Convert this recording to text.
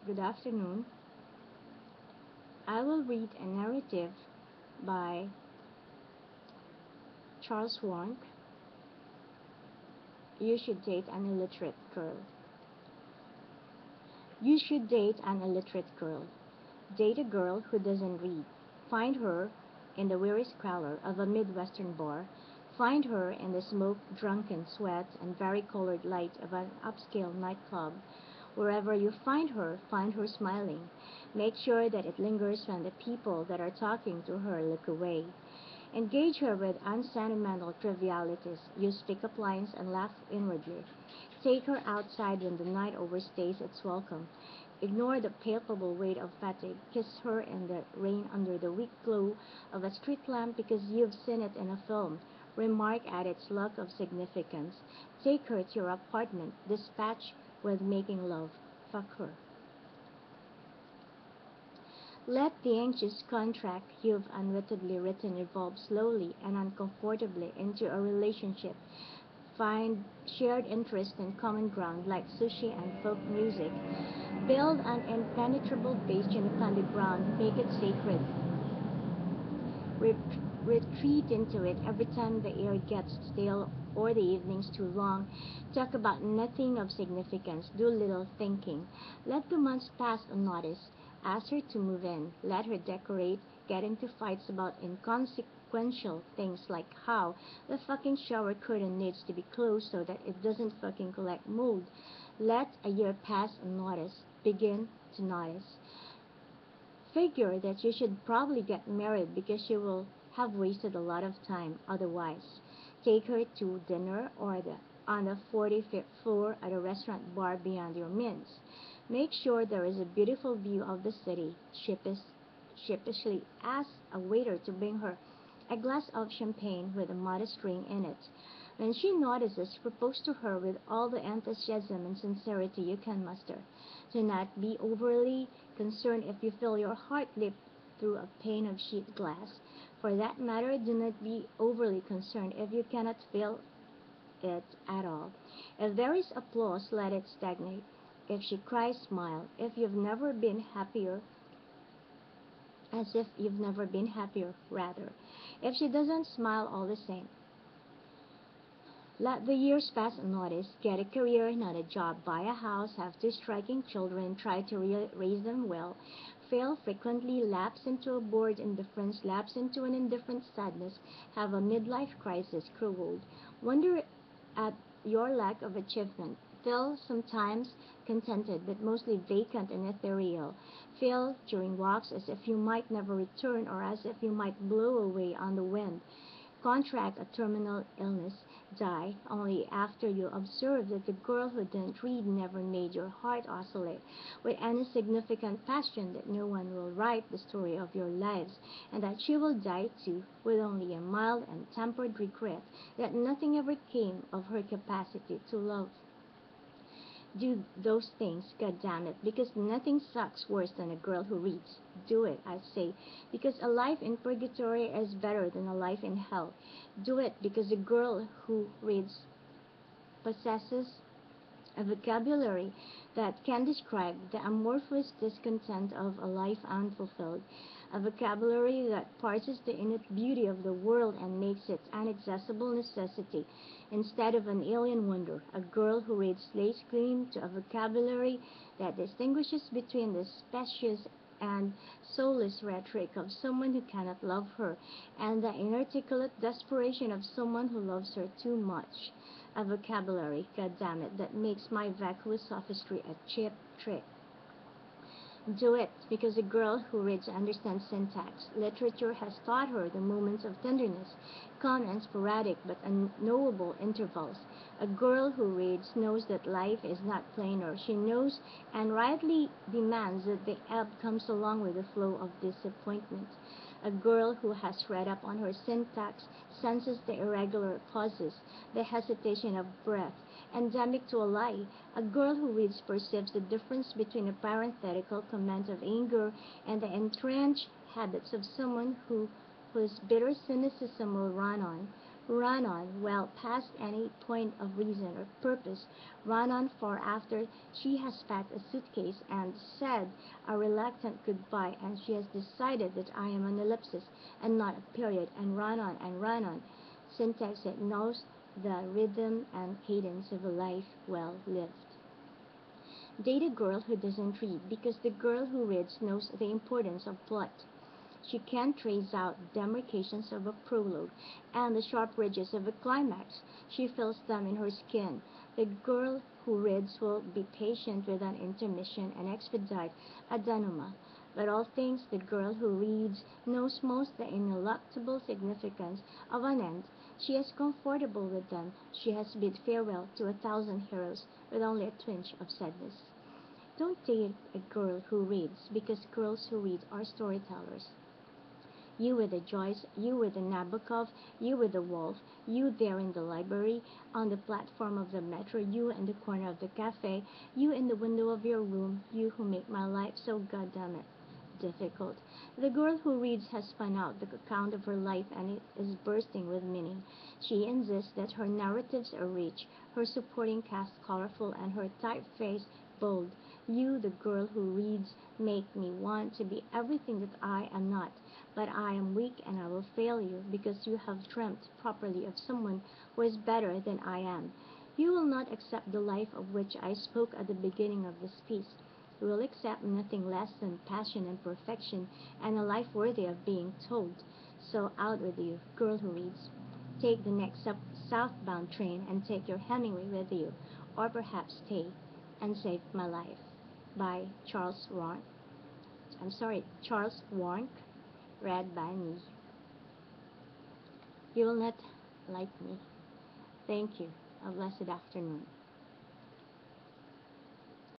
Good afternoon. I will read a narrative by Charles Warnke. You should date an illiterate girl. You should date an illiterate girl. Date a girl who doesn't read. Find her in the weary squalor of a Midwestern bar. Find her in the smoke-drunken sweat and vari-colored light of an upscale nightclub. Wherever you find her smiling. Make sure that it lingers when the people that are talking to her look away. Engage her with unsentimental trivialities. Use pick-up lines and laugh inwardly. Take her outside when the night overstays its welcome. Ignore the palpable weight of fatigue. Kiss her in the rain under the weak glow of a street lamp because you've seen it in a film. Remark at its lack of significance. Take her to your apartment. Dispatch with making love. Fuck her. Let the anxious contract you've unwittingly written evolve slowly and uncomfortably into a relationship. Find shared interest and common ground like sushi and folk music. Build an impenetrable bastion upon the ground. Make it sacred. Retreat into it every time the air gets stale or the evenings too long. Talk about nothing of significance. Do little thinking. Let the months pass unnoticed. Ask her to move in. Let her decorate. Get into fights about inconsequential things like how the fucking shower curtain needs to be closed so that it doesn't fucking collect mold. Let a year pass unnoticed. Begin to notice. Figure that you should probably get married because you will have wasted a lot of time otherwise. Take her to dinner or on the 45th floor at a restaurant bar beyond your means. Make sure there is a beautiful view of the city. Sheepishly ask a waiter to bring her a glass of champagne with a modest ring in it. When she notices, propose to her with all the enthusiasm and sincerity you can muster. Do not be overly concerned if you feel your heart leap through a pane of sheet glass. For that matter, do not be overly concerned if you cannot feel it at all. If there is applause, let it stagnate. If she cries, smile. As if you've never been happier, rather. If she doesn't smile, all the same. Let the years pass unnoticed. Get a career, not a job. Buy a house, have two striking children, try to raise them well. Fail frequently, lapse into a bored indifference, lapse into an indifferent sadness, have a midlife crisis, grow old. Wonder at your lack of achievement. Feel sometimes contented, but mostly vacant and ethereal. Feel during walks as if you might never return or as if you might blow away on the wind. Contract a terminal illness, die only after you observe that the girl who didn't read never made your heart oscillate with any significant passion, that no one will write the story of your lives, and that she will die too with only a mild and tempered regret that nothing ever came of her capacity to love. Do those things, God damn it, because nothing sucks worse than a girl who reads. Do it, I say, because a life in purgatory is better than a life in hell. Do it because a girl who reads possesses a vocabulary that can describe the amorphous discontent of a life unfulfilled, a vocabulary that parses the innate beauty of the world and makes it an inaccessible necessity instead of an alien wonder. A girl who reads lays claim to a vocabulary that distinguishes between the specious and soulless rhetoric of someone who cannot love her and the inarticulate desperation of someone who loves her too much. A vocabulary, goddammit, that makes my vacuous sophistry a cheap trick. Do it, because a girl who reads understands syntax. Literature has taught her the moments of tenderness, calm and sporadic but unknowable intervals. A girl who reads knows that life is not plainer. She knows and rightly demands that the ebb comes along with the flow of disappointment. A girl who has read up on her syntax senses the irregular pauses, the hesitation of breath, endemic to a lie. A girl who reads perceives the difference between a parenthetical comment of anger and the entrenched habits of someone whose bitter cynicism will run on. Run on, well past any point of reason or purpose. Run on for after she has packed a suitcase and said a reluctant goodbye, and she has decided that I am an ellipsis and not a period, and run on and run on. Syntax that knows the rhythm and cadence of a life well lived. Date a girl who doesn't read, because the girl who reads knows the importance of plot. She can trace out demarcations of a prologue and the sharp ridges of a climax. She feels them in her skin. The girl who reads will be patient with an intermission and expedite a denouement. But all things the girl who reads knows most the ineluctable significance of an end. She is comfortable with them. She has bid farewell to 1,000 heroes with only a twinge of sadness. Don't date a girl who reads, because girls who read are storytellers. You with the Joyce, you with the Nabokov, you with the Wolf, you there in the library, on the platform of the metro, you in the corner of the cafe, you in the window of your room, you who make my life so goddamn it difficult. The girl who reads has spun out the account of her life, and it is bursting with meaning. She insists that her narratives are rich, her supporting cast colorful, and her typeface bold. You, the girl who reads, make me want to be everything that I am not. But I am weak and I will fail you, because you have dreamt properly of someone who is better than I am. You will not accept the life of which I spoke at the beginning of this piece. You will accept nothing less than passion and perfection, and a life worthy of being told. So out with you, girl who reads. Take the next southbound train and take your Hemingway with you, or perhaps stay and save my life. By Charles Warnke, read by me. You will not like me. Thank you. A blessed afternoon.